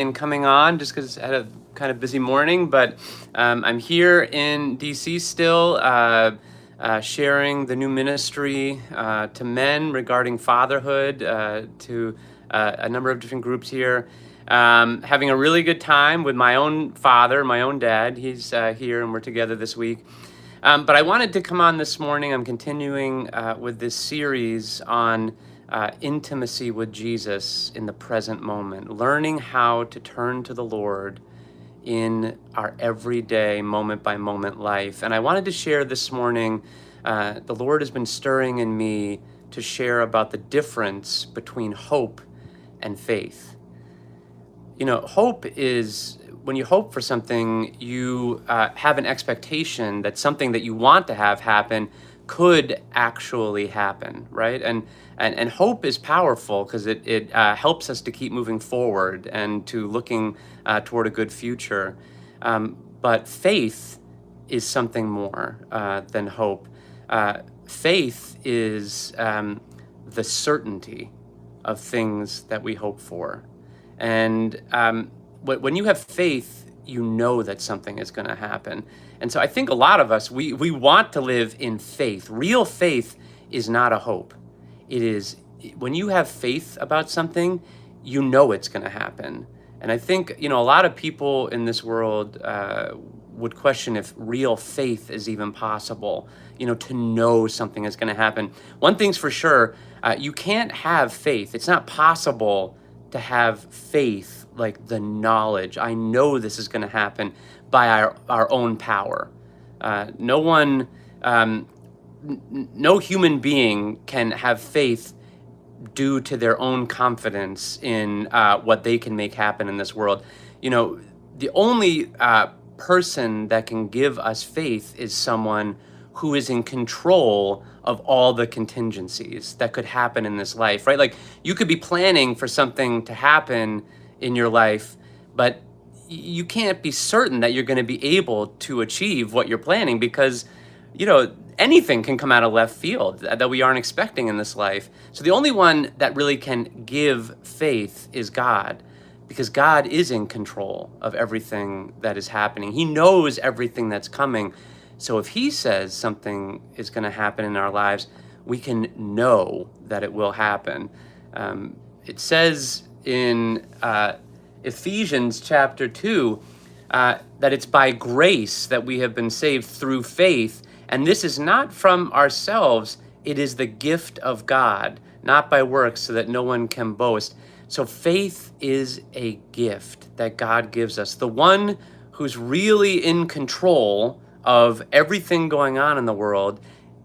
in coming on just because I had a kind of busy morning, but I'm here in DC still, sharing the new ministry to men regarding fatherhood to a number of different groups here. Having a really good time with my own father, my own dad. He's here and we're together this week. But I wanted to come on this morning. I'm continuing with this series on intimacy with Jesus in the present moment, learning how to turn to the Lord in our everyday, moment by moment life. And I wanted to share this morning, the Lord has been stirring in me to share about the difference between hope and faith. You know, hope is when you hope for something, you have an expectation that something that you want to have happen could actually happen, right? And hope is powerful because it helps us to keep moving forward and to looking toward a good future. But faith is something more than hope. Faith is the certainty of things that we hope for. And when you have faith, you know that something is going to happen. And so I think a lot of us, we want to live in faith. Real faith is not a hope. It is when you have faith about something, you know it's going to happen. And I think, you know, a lot of people in this world would question if real faith is even possible, you know, to know something is going to happen. One thing's for sure, you can't have faith. It's not possible to have faith, like the knowledge, I know this is going to happen by our own power. No one, no human being can have faith due to their own confidence in what they can make happen in this world. You know, the only person that can give us faith is someone who is in control of all the contingencies that could happen in this life, right? Like you could be planning for something to happen in your life, but you can't be certain that you're going to be able to achieve what you're planning because, you know, anything can come out of left field that we aren't expecting in this life. So the only one that really can give faith is God, because God is in control of everything that is happening. He knows everything that's coming. So if he says something is going to happen in our lives, we can know that it will happen. It says in Ephesians chapter 2 that it's by grace that we have been saved through faith. And this is not from ourselves. It is the gift of God, not by works, so that no one can boast. So faith is a gift that God gives us. The one who's really in control of everything going on in the world,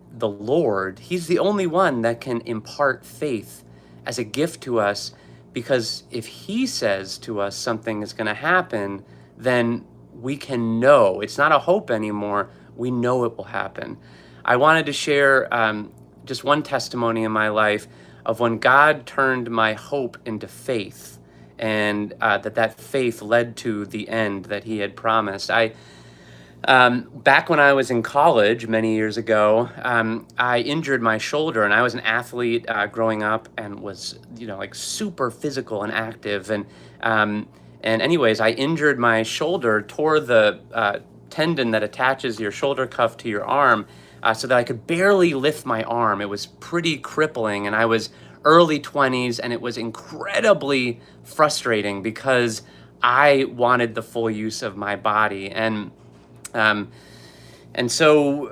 the Lord, he's the only one that can impart faith as a gift to us, because if he says to us something is going to happen, then we can know. It's not a hope anymore. We know it will happen. I wanted to share just one testimony in my life of when God turned my hope into faith, and that faith led to the end that he had promised. Back when I was in college many years ago, I injured my shoulder, and I was an athlete growing up and was, you know, like super physical and active. And anyways, I injured my shoulder, tore the tendon that attaches your shoulder cuff to your arm, so that I could barely lift my arm. It was pretty crippling, and I was early 20s, and it was incredibly frustrating because I wanted the full use of my body. And so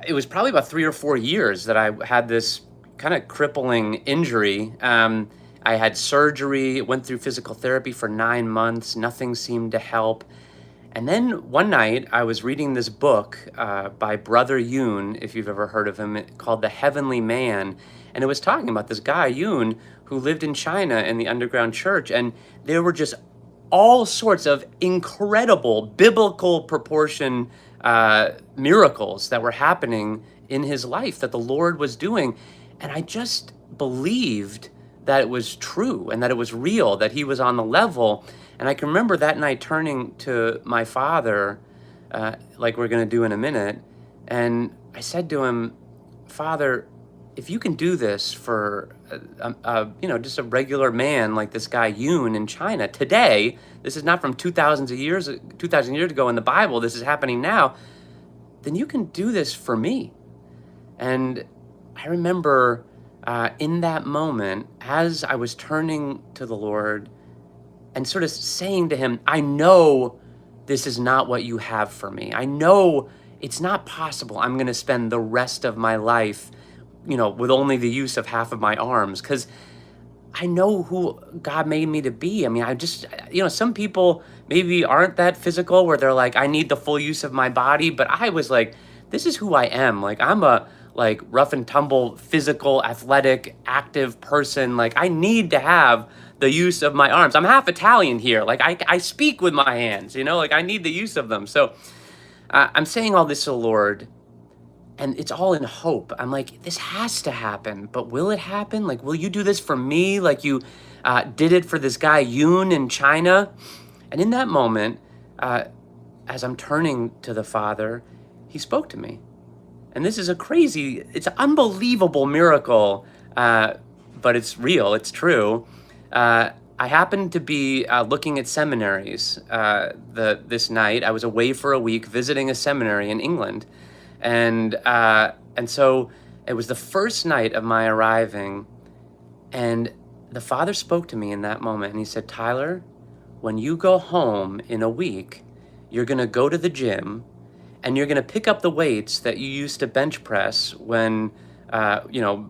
it was probably about 3 or 4 years that I had this kind of crippling injury. I had surgery, went through physical therapy for 9 months. Nothing seemed to help. And then one night I was reading this book by Brother Yun, if you've ever heard of him, called The Heavenly Man. And it was talking about this guy, Yun, who lived in China in the underground church. And there were just all sorts of incredible biblical proportion miracles that were happening in his life that the Lord was doing. And I just believed that it was true and that it was real, that he was on the level. And I can remember that night turning to my father, like we're going to do in a minute. And I said to him, Father, if you can do this for just a regular man like this guy Yoon in China today, this is not from 2,000 years ago in the Bible, this is happening now, then you can do this for me. And I remember in that moment, as I was turning to the Lord and sort of saying to him, I know this is not what you have for me. I know it's not possible I'm going to spend the rest of my life, with only the use of half of my arms, because I know who God made me to be. I mean, some people maybe aren't that physical where they're like, I need the full use of my body. But I was like, this is who I am. Like, I'm a rough and tumble, physical, athletic, active person. Like, I need to have the use of my arms. I'm half Italian here. Like, I speak with my hands, like I need the use of them. So I'm saying all this to the Lord, and it's all in hope. I'm like, this has to happen, but will it happen? Like, will you do this for me like you did it for this guy Yoon in China? And in that moment, as I'm turning to the Father, he spoke to me. And this is it's an unbelievable miracle, but it's real, it's true. I happened to be looking at seminaries this night. I was away for a week visiting a seminary in England. And so it was the first night of my arriving, and the Father spoke to me in that moment, and he said, Tyler, when you go home in a week, you're going to go to the gym, and you're going to pick up the weights that you used to bench press when,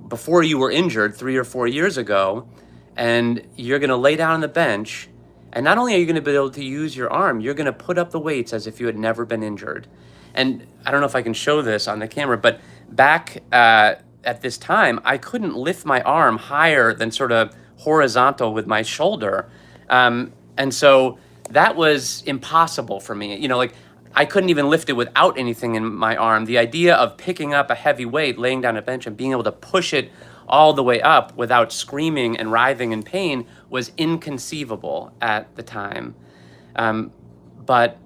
before you were injured 3 or 4 years ago, and you're going to lay down on the bench, and not only are you going to be able to use your arm, you're going to put up the weights as if you had never been injured. And I don't know if I can show this on the camera, but back at this time, I couldn't lift my arm higher than sort of horizontal with my shoulder. And so that was impossible for me. I couldn't even lift it without anything in my arm. The idea of picking up a heavy weight, laying down a bench, and being able to push it all the way up without screaming and writhing in pain was inconceivable at the time. But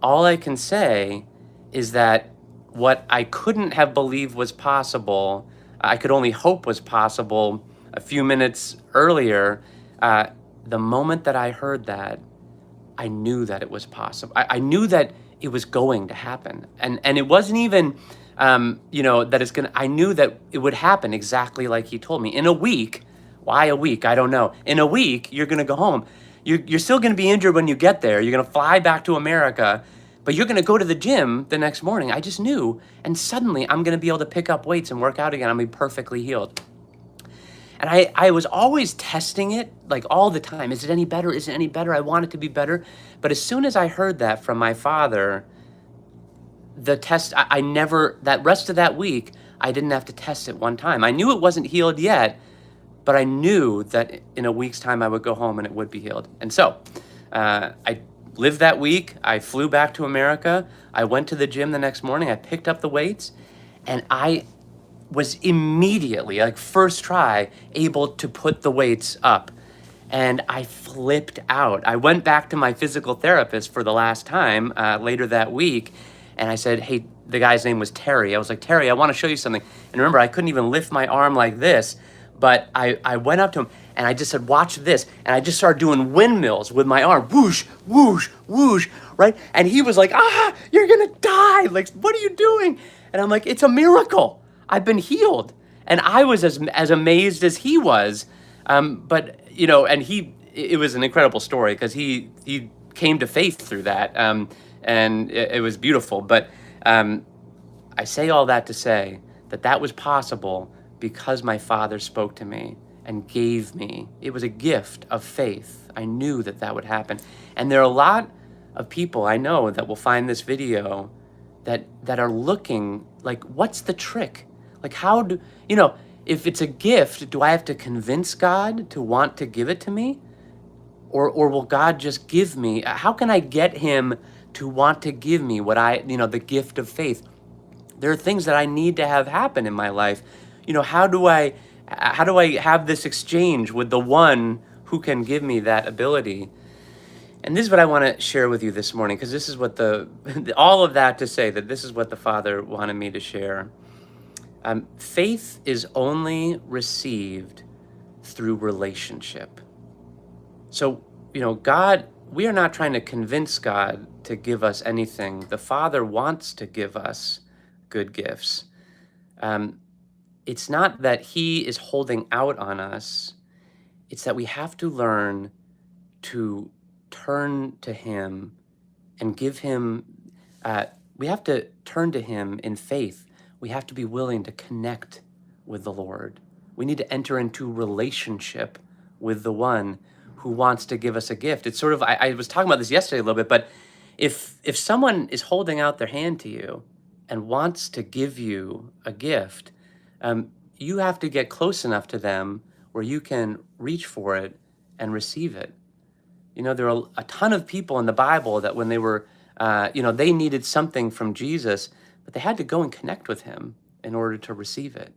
all I can say is that what I couldn't have believed was possible, I could only hope was possible a few minutes earlier, the moment that I heard that, I knew that it was possible. I knew that it was going to happen. And it wasn't even, I knew that it would happen exactly like he told me. In a week, why a week? I don't know. In a week, you're going to go home. You're still going to be injured when you get there. You're going to fly back to America, but you're going to go to the gym the next morning. I just knew. And suddenly I'm going to be able to pick up weights and work out again. I'm going to be perfectly healed. And I was always testing it, like all the time. Is it any better? Is it any better? I want it to be better. But as soon as I heard that from my Father, the test, I never, that rest of that week, I didn't have to test it one time. I knew it wasn't healed yet, but I knew that in a week's time I would go home and it would be healed. And so I lived that week. I flew back to America. I went to the gym the next morning. I picked up the weights, and I was immediately, like first try, able to put the weights up. And I flipped out. I went back to my physical therapist for the last time later that week. And I said, hey, the guy's name was Terry. I was like, Terry, I want to show you something. And remember, I couldn't even lift my arm like this. But I went up to him and I just said, watch this. And I just started doing windmills with my arm. Whoosh, whoosh, whoosh, right? And he was like, you're going to die. Like, what are you doing? And I'm like, it's a miracle. I've been healed. And I was as amazed as he was. But, and it was an incredible story because he came to faith through that. And it was beautiful. But I say all that to say that was possible because my Father spoke to me and gave me. It was a gift of faith. I knew that would happen. And there are a lot of people I know that will find this video that are looking like, what's the trick? Like, how do, if it's a gift, do I have to convince God to want to give it to me? Or will God just give me? How can I get him to want to give me what the gift of faith? There are things that I need to have happen in my life. How do I have this exchange with the one who can give me that ability? And this is what I want to share with you this morning, because this is what all of that to say that this is what the Father wanted me to share. Faith is only received through relationship. So, God, we are not trying to convince God to give us anything. The Father wants to give us good gifts. Um, it's not that He is holding out on us, it's that we have to learn to turn to Him and give Him, uh, we have to turn to Him in faith. We have to be willing to connect with the Lord. We need to enter into relationship with the one who wants to give us a gift. It's sort of, I was talking about this yesterday a little bit, but if someone is holding out their hand to you and wants to give you a gift, you have to get close enough to them where you can reach for it and receive it. There are a ton of people in the Bible that when they were, they needed something from Jesus, but they had to go and connect with Him in order to receive it.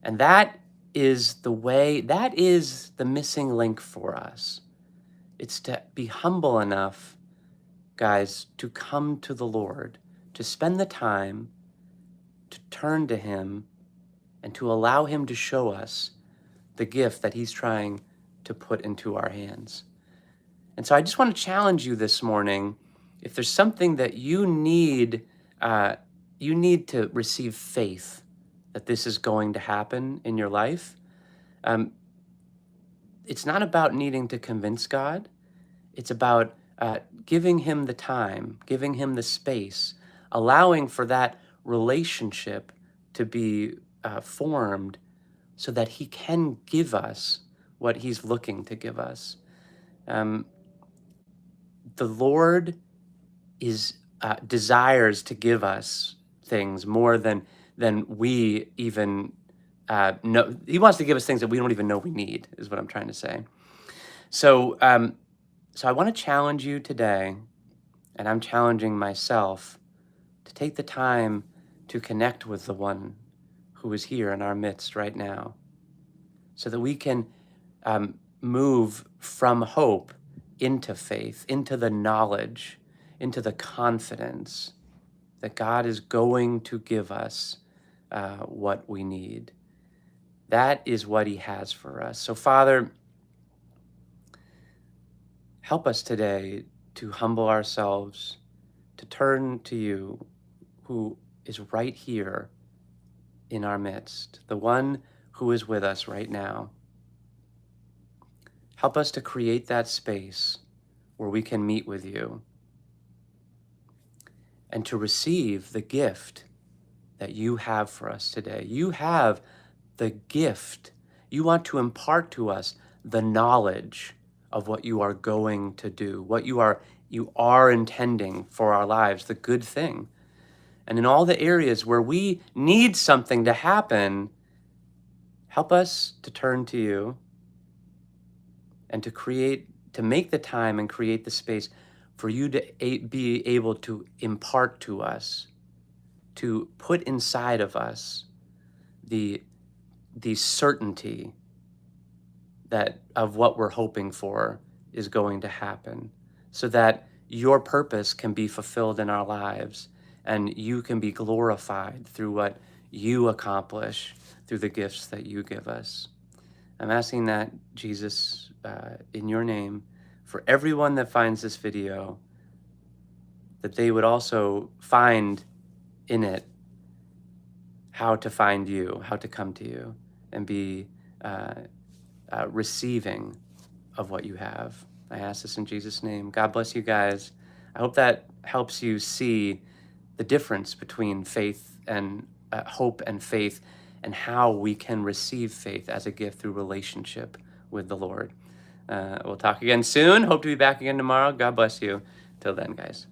And that is the missing link for us. It's to be humble enough, guys, to come to the Lord, to spend the time to turn to Him and to allow Him to show us the gift that He's trying to put into our hands. And so I just want to challenge you this morning. If there's something that you need to receive faith that this is going to happen in your life. It's not about needing to convince God. It's about giving Him the time, giving Him the space, allowing for that relationship to be formed so that He can give us what He's looking to give us. The Lord desires to give us things more than we even know. He wants to give us things that we don't even know we need, is what I'm trying to say. So I want to challenge you today, and I'm challenging myself to take the time to connect with the one who is here in our midst right now, so that we can move from hope into faith, into the knowledge, into the confidence that God is going to give us what we need. That is what He has for us. So, Father, help us today to humble ourselves, to turn to You, who is right here in our midst, the one who is with us right now. Help us to create that space where we can meet with You and to receive the gift that You have for us today. You have the gift. You want to impart to us the knowledge of what You are going to do, what you are intending for our lives, the good thing. And in all the areas where we need something to happen, help us to turn to You and to make the time and create the space for You to be able to impart to us, to put inside of us the certainty that of what we're hoping for is going to happen, so that Your purpose can be fulfilled in our lives and You can be glorified through what You accomplish through the gifts that You give us. I'm asking that, Jesus, in Your name, for everyone that finds this video, that they would also find in it how to find You, how to come to You, and be receiving of what You have. I ask this in Jesus' name. God bless you guys. I hope that helps you see the difference between faith and hope and faith, and how we can receive faith as a gift through relationship with the Lord. We'll talk again soon. Hope to be back again tomorrow. God bless you. Till then, guys.